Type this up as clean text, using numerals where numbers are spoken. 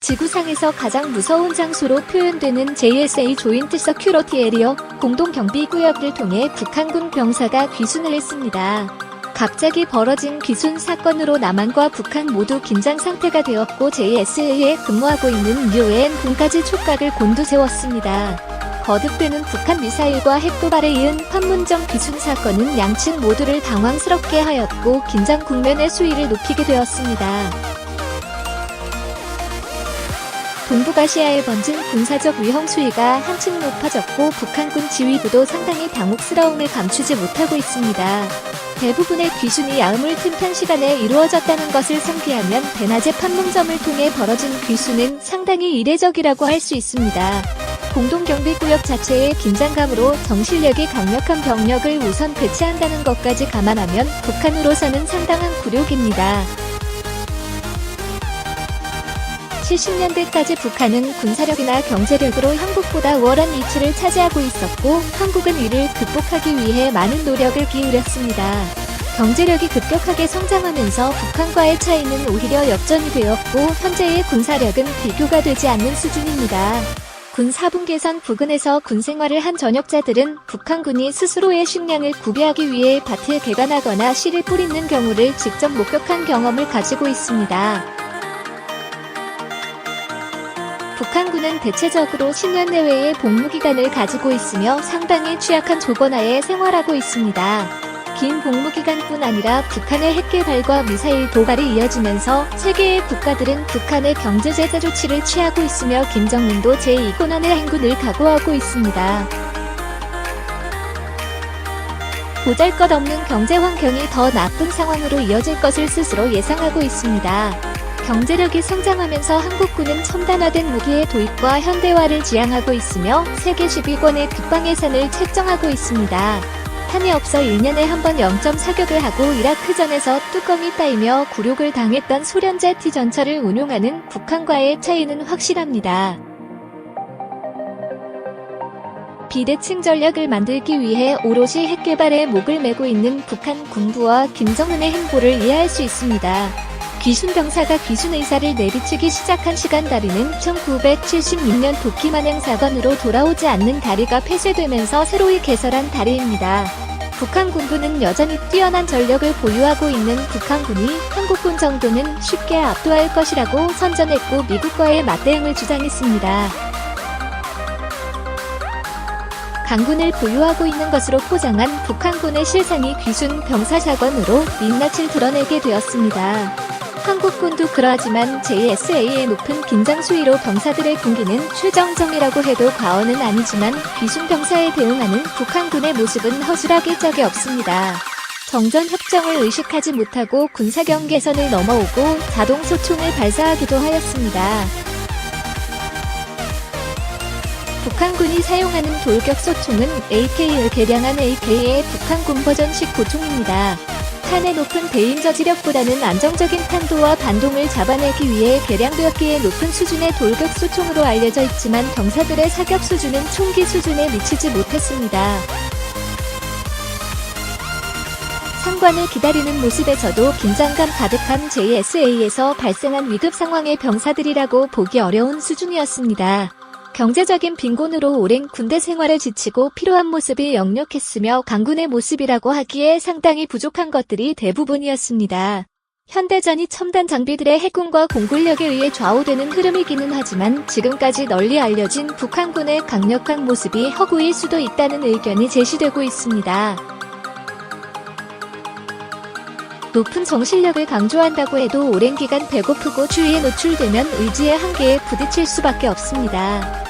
지구상에서 가장 무서운 장소로 표현되는 JSA 조인트 서큐러티 에리어 공동경비구역을 통해 북한군 병사가 귀순을 했습니다. 갑자기 벌어진 귀순 사건으로 남한과 북한 모두 긴장 상태가 되었고 JSA에 근무하고 있는 유엔군까지 촉각을 곤두세웠습니다. 거듭되는 북한 미사일과 핵도발에 이은 판문점 귀순 사건은 양측 모두를 당황스럽게 하였고 긴장 국면의 수위를 높이게 되었습니다. 동북아시아에 번진 군사적 위험 수위가 한층 높아졌고 북한군 지휘부도 상당히 당혹스러움을 감추지 못하고 있습니다. 대부분의 귀순이 야음을 틈탄 시간에 이루어졌다는 것을 상기하면 대낮에 판문점을 통해 벌어진 귀순은 상당히 이례적이라고 할 수 있습니다. 공동경비구역 자체의 긴장감으로 정실력이 강력한 병력을 우선 배치한다는 것까지 감안하면 북한으로서는 상당한 굴욕입니다. 70년대까지 북한은 군사력이나 경제력으로 한국보다 우월한 위치를 차지하고 있었고 한국은 이를 극복하기 위해 많은 노력을 기울였습니다. 경제력이 급격하게 성장하면서 북한과의 차이는 오히려 역전이 되었고 현재의 군사력은 비교가 되지 않는 수준입니다. 군 4분 개선 부근에서 군생활을 한 전역자들은 북한군이 스스로의 식량을 구비하기 위해 밭을 개간하거나 씨를 뿌리는 경우를 직접 목격한 경험을 가지고 있습니다. 북한군은 대체적으로 10년 내외의 복무기간을 가지고 있으며 상당히 취약한 조건하에 생활하고 있습니다. 긴 복무기간뿐 아니라 북한의 핵개발과 미사일 도발이 이어지면서 세계의 국가들은 북한의 경제제재 조치를 취하고 있으며 김정은도 제2고난의 행군을 각오하고 있습니다. 보잘것없는 경제 환경이 더 나쁜 상황으로 이어질 것을 스스로 예상하고 있습니다. 경제력이 성장하면서 한국군은 첨단화된 무기의 도입과 현대화를 지향하고 있으며 세계 10위권의 국방 예산을 책정하고 있습니다. 한이 없어 1년에 한 번 0.4격을 하고 이라크전에서 뚜껑이 따이며 굴욕을 당했던 소련제 T전차를 운용하는 북한과의 차이는 확실합니다. 비대칭 전략을 만들기 위해 오롯이 핵개발에 목을 메고 있는 북한 군부와 김정은의 행보를 이해할 수 있습니다. 귀순 병사가 귀순 의사를 내비치기 시작한 시간다리는 1976년 도끼만행 사건으로 돌아오지 않는 다리가 폐쇄되면서 새로이 개설한 다리입니다. 북한 군부는 여전히 뛰어난 전력을 보유하고 있는 북한군이 한국군 정도는 쉽게 압도할 것이라고 선전했고 미국과의 맞대응을 주장했습니다. 강군을 보유하고 있는 것으로 포장한 북한군의 실상이 귀순 병사 사건으로 민낯을 드러내게 되었습니다. 한국군도 그러하지만 JSA의 높은 긴장 수위로 병사들의 군기는 최정점이라고 해도 과언은 아니지만 귀순 병사에 대응하는 북한군의 모습은 허술하기 짝이 없습니다. 정전 협정을 의식하지 못하고 군사경 개선을 넘어오고 자동 소총을 발사하기도 하였습니다. 북한군이 사용하는 돌격 소총은 AK를 개량한 AK의 북한군 버전식 보총입니다. 탄의 높은 대인 저지력보다는 안정적인 탄도와 반동을 잡아내기 위해 개량되었기에 높은 수준의 돌격 소총으로 알려져 있지만 병사들의 사격 수준은 총기 수준에 미치지 못했습니다. 상관을 기다리는 모습에서도 긴장감 가득한 JSA에서 발생한 위급 상황의 병사들이라고 보기 어려운 수준이었습니다. 경제적인 빈곤으로 오랜 군대 생활을 지치고 피로한 모습이 역력했으며 강군의 모습이라고 하기에 상당히 부족한 것들이 대부분이었습니다. 현대전이 첨단 장비들의 해군과 공군력에 의해 좌우되는 흐름이기는 하지만 지금까지 널리 알려진 북한군의 강력한 모습이 허구일 수도 있다는 의견이 제시되고 있습니다. 높은 정신력을 강조한다고 해도 오랜 기간 배고프고 추위에 노출되면 의지의 한계에 부딪힐 수밖에 없습니다.